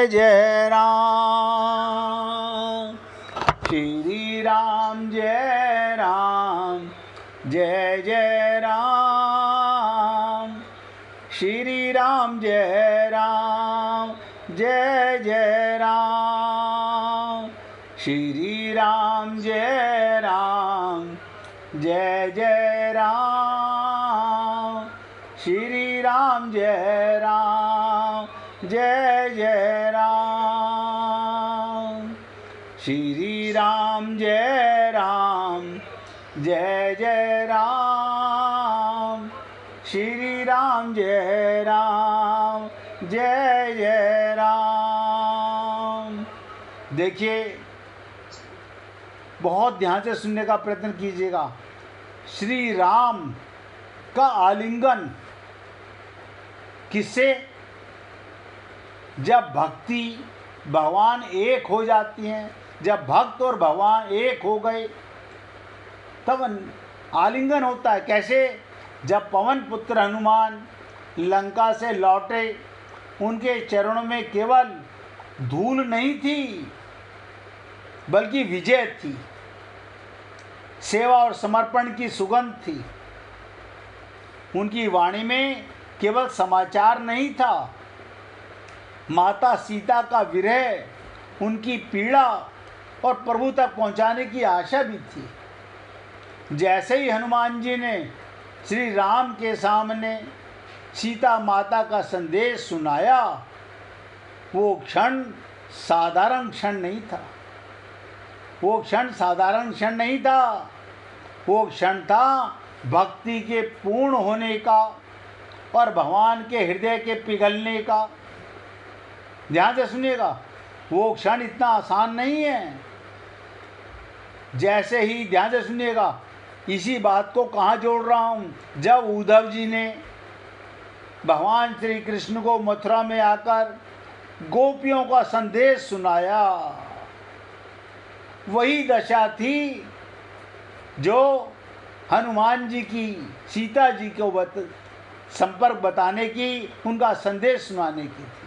जय राम, श्री राम जय राम, जय जय राम, श्री राम जय राम, जय जय राम, श्री राम जय राम, जय जय राम, श्री राम जय राम, जय जय राम, श्री राम जय राम, जय जय राम, श्री राम जय राम, जय जय राम। देखिए, बहुत ध्यान से सुनने का प्रयत्न कीजिएगा। श्री राम का आलिंगन किससे? जब भक्ति भगवान एक हो जाती हैं, जब भक्त और भगवान एक हो गए तब आलिंगन होता है। कैसे? जब पवन पुत्र हनुमान लंका से लौटे, उनके चरणों में केवल धूल नहीं थी बल्कि विजय थी, सेवा और समर्पण की सुगंध थी। उनकी वाणी में केवल समाचार नहीं था, माता सीता का विरह, उनकी पीड़ा और प्रभु तक पहुंचाने की आशा भी थी। जैसे ही हनुमान जी ने श्री राम के सामने सीता माता का संदेश सुनाया, वो क्षण साधारण क्षण नहीं था। वो क्षण साधारण क्षण नहीं था, वो क्षण था भक्ति के पूर्ण होने का और भगवान के हृदय के पिघलने का। ध्यान से सुनिएगा, वो क्षण इतना आसान नहीं है। जैसे ही, ध्यान से सुनिएगा, इसी बात को कहाँ जोड़ रहा हूँ, जब उद्धव जी ने भगवान श्री कृष्ण को मथुरा में आकर गोपियों का संदेश सुनाया, वही दशा थी जो हनुमान जी की सीता जी को संपर्क बताने की, उनका संदेश सुनाने की थी।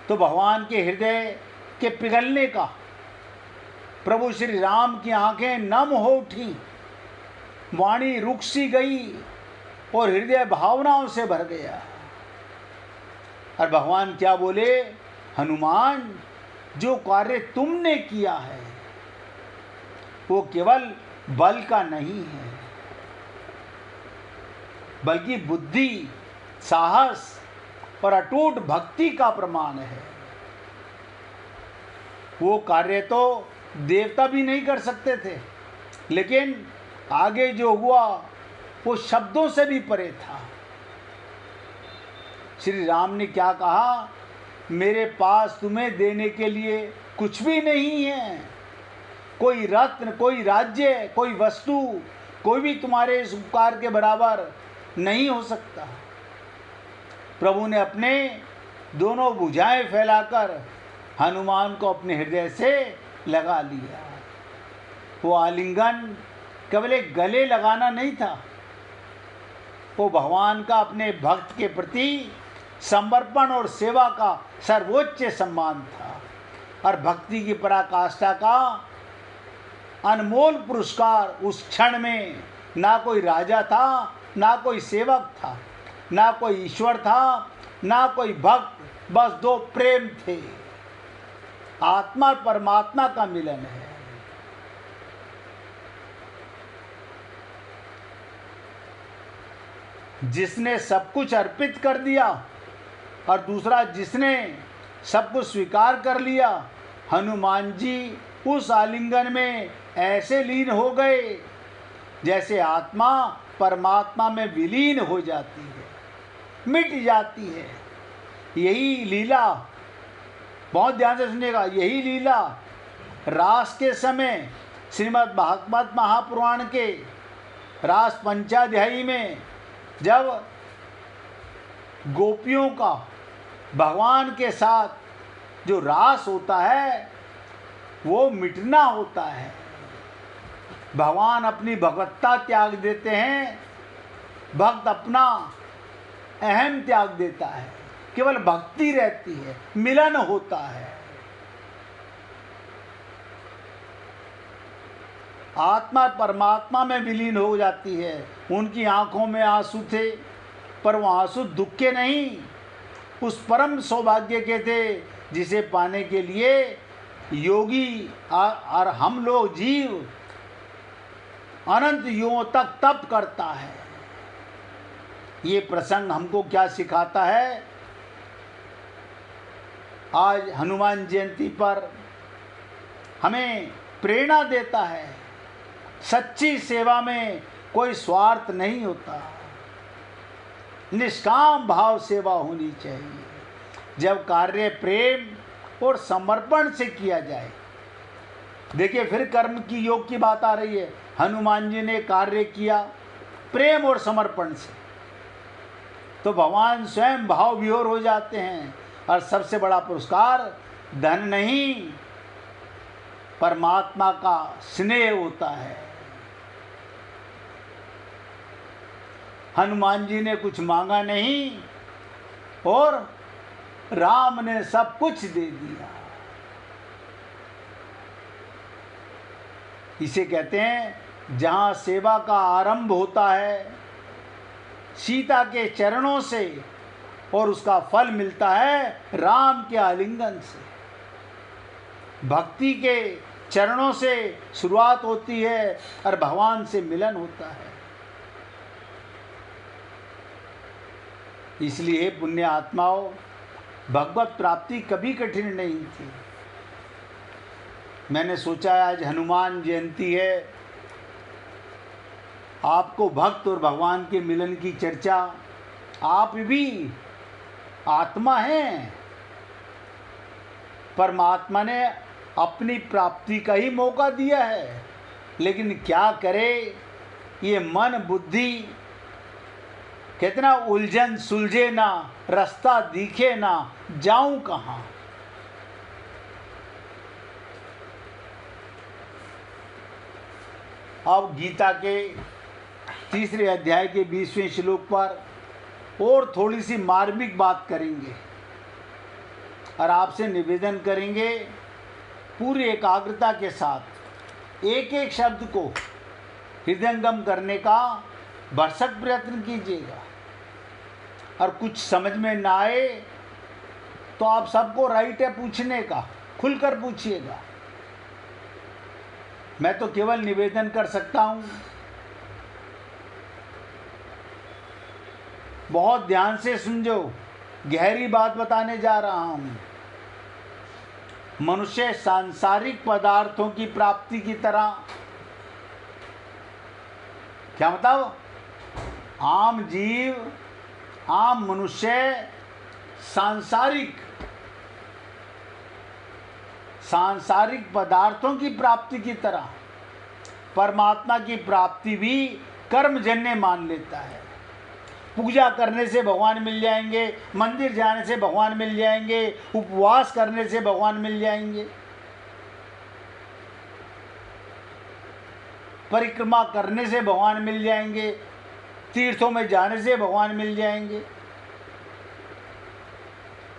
तो भगवान के हृदय के पिघलने का, प्रभु श्री राम की आंखें नम हो उठी, वाणी रुक सी गई और हृदय भावनाओं से भर गया। और भगवान क्या बोले? हनुमान, जो कार्य तुमने किया है वो केवल बल का नहीं है, बल्कि बुद्धि, साहस और अटूट भक्ति का प्रमाण है। वो कार्य तो देवता भी नहीं कर सकते थे, लेकिन आगे जो हुआ वो शब्दों से भी परे था। श्री राम ने क्या कहा? मेरे पास तुम्हें देने के लिए कुछ भी नहीं है, कोई रत्न, कोई राज्य, कोई वस्तु, कोई भी तुम्हारे इस उपकार के बराबर नहीं हो सकता। प्रभु ने अपने दोनों भुजाएं फैलाकर हनुमान को अपने हृदय से लगा लिया। वो आलिंगन केवल एक गले लगाना नहीं था, वो भगवान का अपने भक्त के प्रति समर्पण और सेवा का सर्वोच्च सम्मान था, और भक्ति की पराकाष्ठा का अनमोल पुरस्कार। उस क्षण में ना कोई राजा था, ना कोई सेवक था, ना कोई ईश्वर था, ना कोई भक्त, बस दो प्रेम थे। आत्मा और परमात्मा का मिलन है। जिसने सब कुछ अर्पित कर दिया और दूसरा जिसने सब कुछ स्वीकार कर लिया, हनुमान जी उस आलिंगन में ऐसे लीन हो गए जैसे आत्मा परमात्मा में विलीन हो जाती है, मिट जाती है। यही लीला, बहुत ध्यान से सुनिएगा, यही लीला रास के समय श्रीमद् भागवत महापुराण के रास पंचाध्यायी में जब गोपियों का भगवान के साथ जो रास होता है वो मिटना होता है। भगवान अपनी भगवत्ता त्याग देते हैं, भक्त अपना अहम त्याग देता है। केवल भक्ति रहती है, मिलन होता है। आत्मा परमात्मा में विलीन हो जाती है। उनकी आंखों में आंसू थे, पर वो आंसू दुख के नहीं, उस परम सौभाग्य के थे जिसे पाने के लिए योगी और हम लोग जीव अनंत युगों तक तप करता है। ये प्रसंग हमको क्या सिखाता है? आज हनुमान जयंती पर हमें प्रेरणा देता है। सच्ची सेवा में कोई स्वार्थ नहीं होता, निष्काम भाव सेवा होनी चाहिए। जब कार्य प्रेम और समर्पण से किया जाए, देखिए फिर कर्म की योग की बात आ रही है। हनुमान जी ने कार्य किया प्रेम और समर्पण से, तो भगवान स्वयं भाव विभोर हो जाते हैं। और सबसे बड़ा पुरस्कार धन नहीं, परमात्मा का स्नेह होता है। हनुमान जी ने कुछ मांगा नहीं और राम ने सब कुछ दे दिया। इसे कहते हैं जहाँ सेवा का आरंभ होता है सीता के चरणों से, और उसका फल मिलता है राम के आलिंगन से। भक्ति के चरणों से शुरुआत होती है और भगवान से मिलन होता है। इसलिए पुण्य आत्माओं, भगवत प्राप्ति कभी कठिन नहीं थी। मैंने सोचा आज हनुमान जयंती है, आपको भक्त और भगवान के मिलन की चर्चा, आप भी आत्मा हैं, परमात्मा ने अपनी प्राप्ति का ही मौका दिया है, लेकिन क्या करे ये मन बुद्धि, कितना उलझन सुलझे ना, रास्ता दिखे ना, जाऊं कहाँ। अब गीता के 3 अध्याय के 20वें श्लोक पर और थोड़ी सी मार्मिक बात करेंगे और आपसे निवेदन करेंगे पूरी एकाग्रता के साथ एक एक शब्द को हृदयंगम करने का भरसक प्रयत्न कीजिएगा। और कुछ समझ में ना आए तो आप सबको राइट है पूछने का, खुलकर पूछिएगा। मैं तो केवल निवेदन कर सकता हूँ। बहुत ध्यान से समझो, गहरी बात बताने जा रहा हूँ। मनुष्य सांसारिक पदार्थों की प्राप्ति की तरह, क्या मतलब, आम जीव, आम मनुष्य सांसारिक पदार्थों की प्राप्ति की तरह परमात्मा की प्राप्ति भी कर्मजन्य मान लेता है। पूजा करने से भगवान मिल जाएंगे, मंदिर जाने से भगवान मिल जाएंगे, उपवास करने से भगवान मिल जाएंगे, परिक्रमा करने से भगवान मिल जाएंगे, तीर्थों में जाने से भगवान मिल जाएंगे।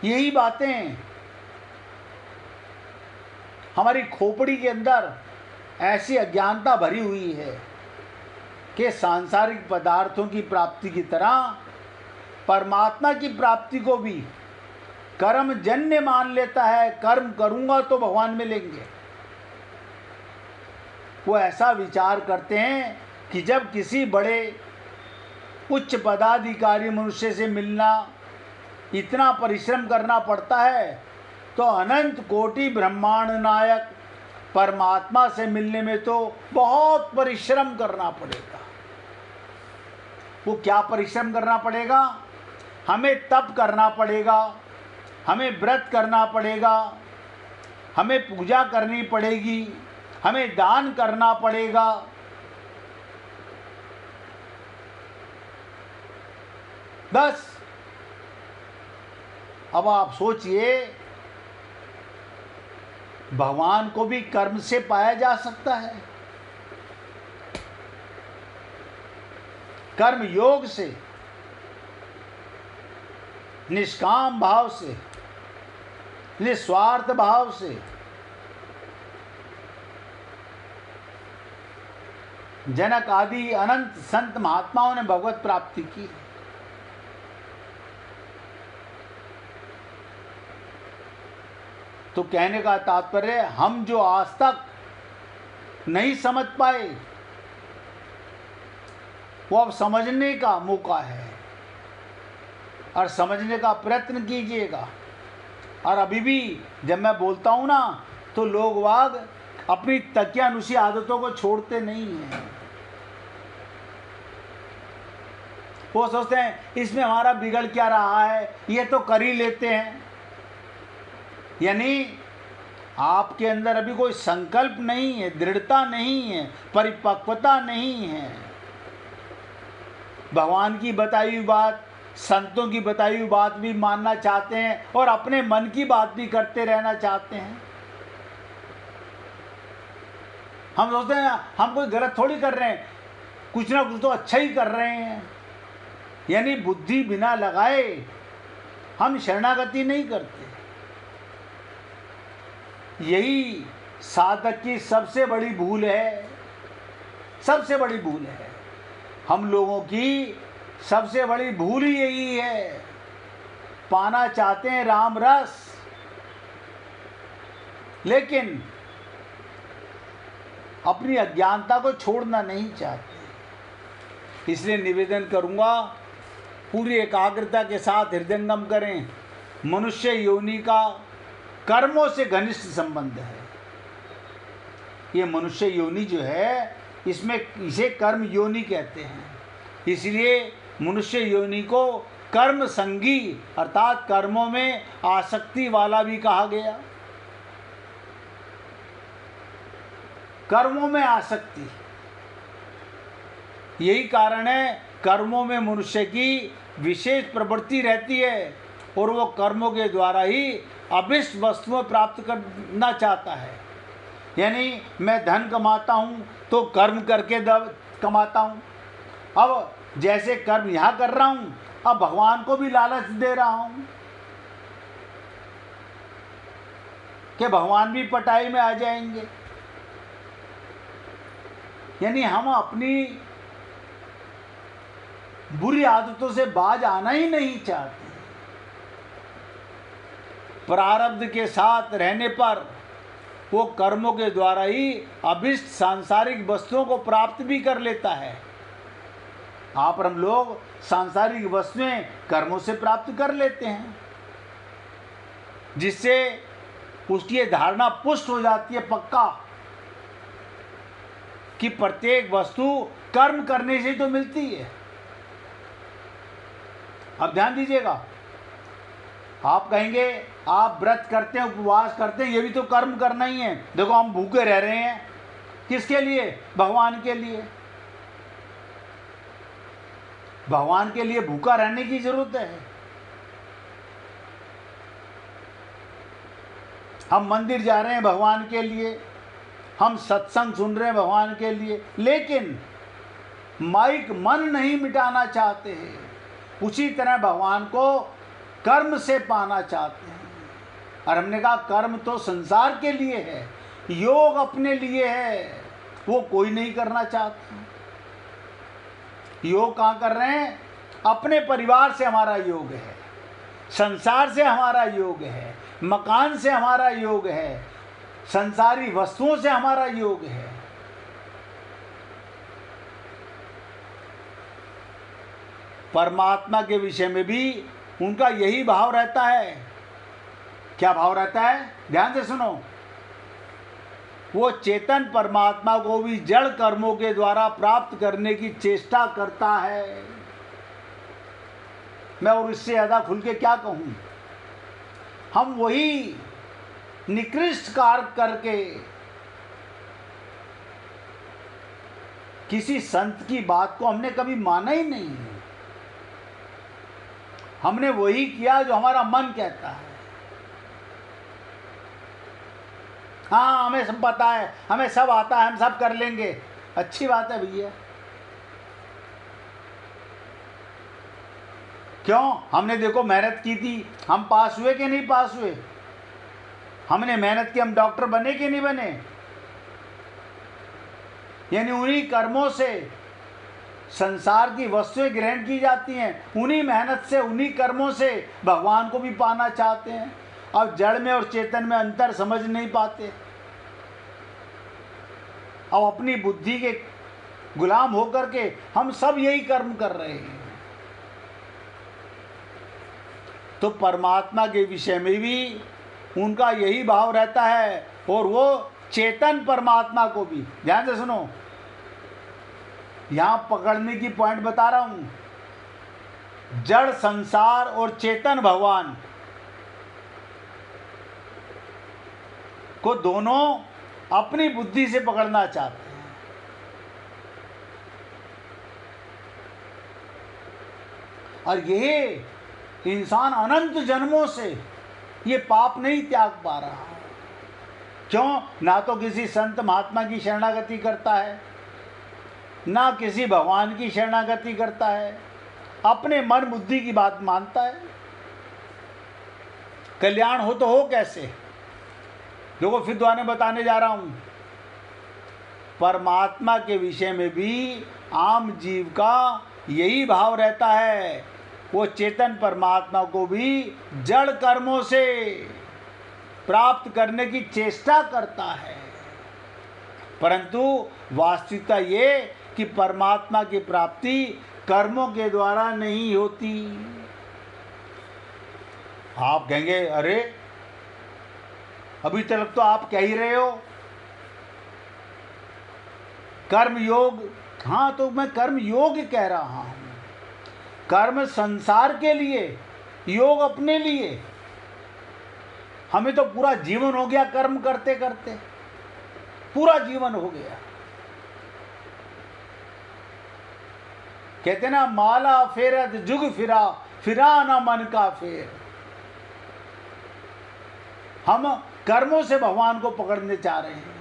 यही बातें हमारी खोपड़ी के अंदर ऐसी अज्ञानता भरी हुई है कि सांसारिक पदार्थों की प्राप्ति की तरह परमात्मा की प्राप्ति को भी कर्मजन्य मान लेता है। कर्म करूंगा तो भगवान मिलेंगे। वो ऐसा विचार करते हैं कि जब किसी बड़े उच्च पदाधिकारी मनुष्य से मिलना इतना परिश्रम करना पड़ता है, तो अनंत कोटि ब्रह्मांड नायक परमात्मा से मिलने में तो बहुत परिश्रम करना पड़ेगा। वो क्या परिश्रम करना पड़ेगा? हमें तप करना पड़ेगा, हमें व्रत करना पड़ेगा, हमें पूजा करनी पड़ेगी, हमें दान करना पड़ेगा। बस अब आप सोचिए, भगवान को भी कर्म से पाया जा सकता है, कर्म योग से। निष्काम भाव से, निस्वार्थ भाव से जनक आदि अनंत संत महात्माओं ने भगवत प्राप्ति की। तो कहने का तात्पर्य, हम जो आज तक नहीं समझ पाए वो अब समझने का मौका है, और समझने का प्रयत्न कीजिएगा। और अभी भी जब मैं बोलता हूँ ना, तो लोग वाग अपनी तकियानुसी आदतों को छोड़ते नहीं हैं। वो सोचते हैं इसमें हमारा बिगड़ क्या रहा है, ये तो कर ही लेते हैं। यानी आपके अंदर अभी कोई संकल्प नहीं है, दृढ़ता नहीं है, परिपक्वता नहीं है। भगवान की बताई हुई बात, संतों की बताई हुई बात भी मानना चाहते हैं और अपने मन की बात भी करते रहना चाहते हैं। हम सोचते हैं हम कोई गलत थोड़ी कर रहे हैं, कुछ ना कुछ तो अच्छा ही कर रहे हैं। यानी बुद्धि बिना लगाए हम शरणागति नहीं करते। यही साधक की सबसे बड़ी भूल है, सबसे बड़ी भूल है। हम लोगों की सबसे बड़ी भूल ही यही है। पाना चाहते हैं राम रस, लेकिन अपनी अज्ञानता को छोड़ना नहीं चाहते। इसलिए निवेदन करूंगा, पूरी एकाग्रता के साथ हृदयंगम करें। मनुष्य योनि का कर्मों से घनिष्ठ संबंध है। ये मनुष्य योनि जो है, इसमें इसे कर्म योनि कहते हैं। इसलिए मनुष्य योनि को कर्म संगी अर्थात कर्मों में आसक्ति वाला भी कहा गया। कर्मों में आसक्ति, यही कारण है कर्मों में मनुष्य की विशेष प्रवृत्ति रहती है, और वो कर्मों के द्वारा ही अभिष्ट वस्तुएं प्राप्त करना चाहता है। यानी मैं धन कमाता हूँ तो कर्म करके कमाता हूँ। अब जैसे कर्म यहाँ कर रहा हूँ, अब भगवान को भी लालच दे रहा हूँ कि भगवान भी पटाई में आ जाएंगे। यानी हम अपनी बुरी आदतों से बाज आना ही नहीं चाहते। प्रारब्ध के साथ रहने पर वो कर्मों के द्वारा ही अभिष्ट सांसारिक वस्तुओं को प्राप्त भी कर लेता है। आप और हम लोग सांसारिक वस्तुएं कर्मों से प्राप्त कर लेते हैं, जिससे उसकी ये धारणा पुष्ट हो जाती है पक्का कि प्रत्येक वस्तु कर्म करने से ही तो मिलती है। अब ध्यान दीजिएगा, आप कहेंगे आप व्रत करते हैं, उपवास करते हैं, ये भी तो कर्म करना ही है। देखो हम भूखे रह रहे हैं, किसके लिए? भगवान के लिए। भगवान के लिए भूखा रहने की जरूरत है। हम मंदिर जा रहे हैं भगवान के लिए, हम सत्संग सुन रहे हैं भगवान के लिए, लेकिन माइक मन नहीं मिटाना चाहते हैं। उसी तरह भगवान को कर्म से पाना चाहते हैं। और हमने कहा कर्म तो संसार के लिए है, योग अपने लिए है, वो कोई नहीं करना चाहता। योग कहाँ कर रहे हैं? अपने परिवार से हमारा योग है, संसार से हमारा योग है, मकान से हमारा योग है, संसारी वस्तुओं से हमारा योग है। परमात्मा के विषय में भी उनका यही भाव रहता है। क्या भाव रहता है? ध्यान से सुनो। वो चेतन परमात्मा को भी जड़ कर्मों के द्वारा प्राप्त करने की चेष्टा करता है। मैं और इससे ज़्यादा खुल के क्या कहूँ। हम वही निकृष्ट कार्य करके किसी संत की बात को हमने कभी माना ही नहीं है। हमने वही किया जो हमारा मन कहता है। हाँ हमें सब पता है, हमें सब आता है, हम सब कर लेंगे। अच्छी बात है भैया, क्यों? हमने देखो मेहनत की थी, हम पास हुए कि नहीं पास हुए? हमने मेहनत की, हम डॉक्टर बने कि नहीं बने? यानी उन्हीं कर्मों से संसार की वस्तुएं ग्रहण की जाती हैं, उन्हीं मेहनत से, उन्हीं कर्मों से भगवान को भी पाना चाहते हैं। अब जड़ में और चेतन में अंतर समझ नहीं पाते। अब अपनी बुद्धि के गुलाम होकर के हम सब यही कर्म कर रहे हैं। तो परमात्मा के विषय में भी उनका यही भाव रहता है, और वो चेतन परमात्मा को भी, ध्यान से सुनो, यहां पकड़ने की पॉइंट बता रहा हूं। जड़ संसार और चेतन भगवान को दोनों अपनी बुद्धि से पकड़ना चाहते हैं। और ये इंसान अनंत जन्मों से ये पाप नहीं त्याग पा रहा। क्यों? ना तो किसी संत महात्मा की शरणागति करता है, ना किसी भगवान की शरणागति करता है, अपने मन बुद्धि की बात मानता है। कल्याण हो तो हो कैसे? देखो फिर दोबारा बताने जा रहा हूं। परमात्मा के विषय में भी आम जीव का यही भाव रहता है, वो चेतन परमात्मा को भी जड़ कर्मों से प्राप्त करने की चेष्टा करता है। परंतु वास्तविकता ये कि परमात्मा की प्राप्ति कर्मों के द्वारा नहीं होती। आप कहेंगे अरे अभी तक तो आप कह ही रहे हो कर्म योग। हाँ, तो मैं कर्म योग कह रहा हूं। कर्म संसार के लिए, योग अपने लिए। हमें तो पूरा जीवन हो गया कर्म करते करते, पूरा जीवन हो गया। कहते ना, माला फेरत जुग फिरा, फिरा ना मन का फेर। हम कर्मों से भगवान को पकड़ने चाह रहे हैं।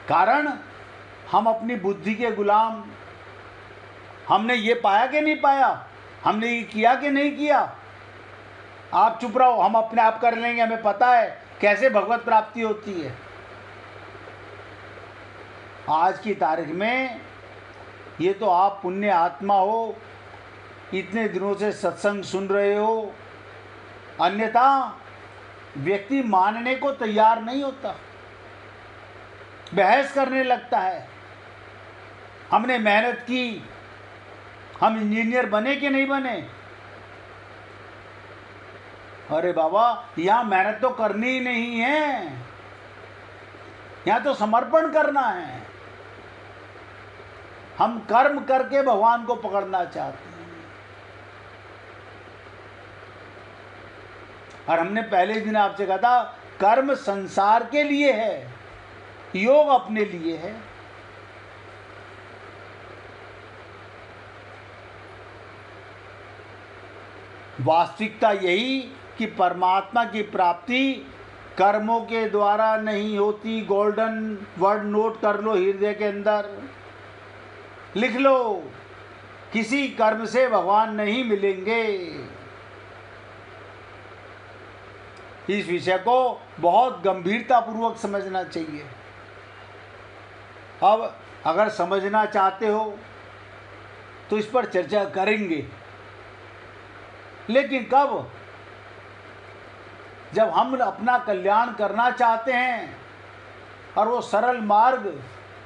कारण हम अपनी बुद्धि के गुलाम। हमने ये पाया कि नहीं पाया, हमने ये किया कि नहीं किया। आप चुप रहो, हम अपने आप कर लेंगे, हमें पता है कैसे भगवत प्राप्ति होती है। आज की तारीख में ये तो आप पुण्य आत्मा हो, इतने दिनों से सत्संग सुन रहे हो, अन्यथा व्यक्ति मानने को तैयार नहीं होता, बहस करने लगता है। हमने मेहनत की, हम इंजीनियर बने कि नहीं बने। अरे बाबा, यहां मेहनत तो करनी ही नहीं है, यहां तो समर्पण करना है। हम कर्म करके भगवान को पकड़ना चाहते हैं। और हमने पहले दिन आपसे कहा था, कर्म संसार के लिए है, योग अपने लिए है। वास्तविकता यही कि परमात्मा की प्राप्ति कर्मों के द्वारा नहीं होती। गोल्डन वर्ड नोट कर लो, हृदय के अंदर लिख लो, किसी कर्म से भगवान नहीं मिलेंगे। इस विषय को बहुत गंभीरता पूर्वक समझना चाहिए। अब अगर समझना चाहते हो तो इस पर चर्चा करेंगे, लेकिन कब? जब हम अपना कल्याण करना चाहते हैं और वो सरल मार्ग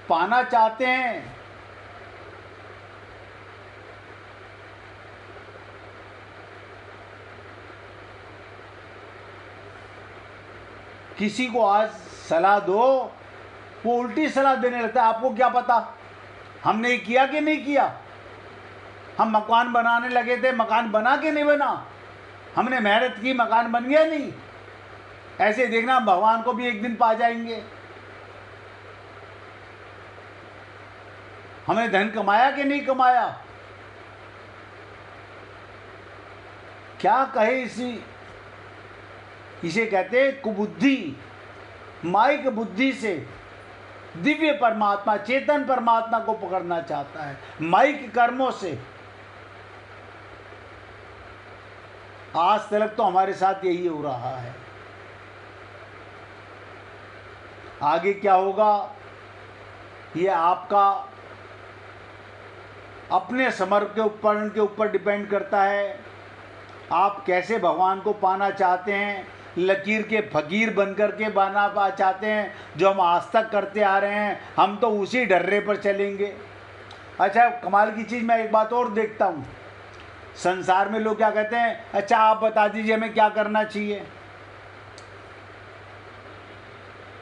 पाना चाहते हैं। किसी को आज सलाह दो, वो उल्टी सलाह देने लगता है। आपको क्या पता हमने ये किया कि नहीं किया। हम मकान बनाने लगे थे, मकान बना कि नहीं बना। हमने मेहनत की, मकान बन गया नहीं। ऐसे देखना, भगवान को भी एक दिन पा जाएंगे। हमने धन कमाया कि नहीं कमाया। क्या कहे इसे कहते कुबुद्धि, माइक बुद्धि से दिव्य परमात्मा, चेतन परमात्मा को पकड़ना चाहता है माइक कर्मों से। आज तक तो हमारे साथ यही हो रहा है। आगे क्या होगा ये आपका अपने समर्पण के ऊपर डिपेंड करता है। आप कैसे भगवान को पाना चाहते हैं, लकीर के फकीर बनकर के पाना चाहते हैं जो हम आज तक करते आ रहे हैं, हम तो उसी डर्रे पर चलेंगे। अच्छा, कमाल की चीज़ मैं एक बात और देखता हूँ, संसार में लोग क्या कहते हैं, अच्छा आप बता दीजिए हमें क्या करना चाहिए।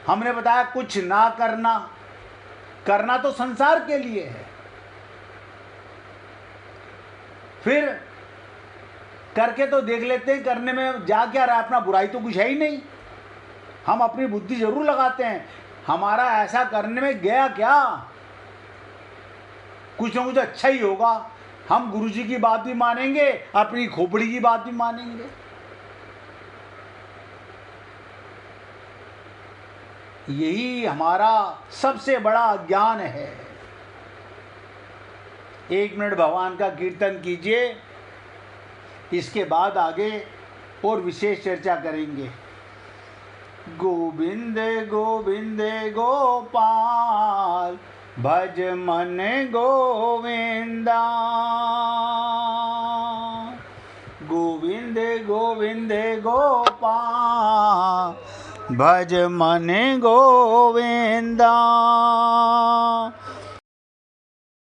हमने बताया कुछ ना करना, करना तो संसार के लिए है। फिर करके तो देख लेते हैं, करने में जा क्या रहा है, अपना बुराई तो कुछ है ही नहीं। हम अपनी बुद्धि जरूर लगाते हैं, हमारा ऐसा करने में गया क्या, कुछ ना कुछ अच्छा ही होगा। हम गुरुजी की बात भी मानेंगे, अपनी खोपड़ी की बात भी मानेंगे। यही हमारा सबसे बड़ा अज्ञान है। 1 मिनट भगवान का कीर्तन कीजिए, इसके बाद आगे और विशेष चर्चा करेंगे। गोविंद गोविंद गोपाल भज मन गोविंदा, गोविंद गोविंद गोपाल भज मन गोविंदा,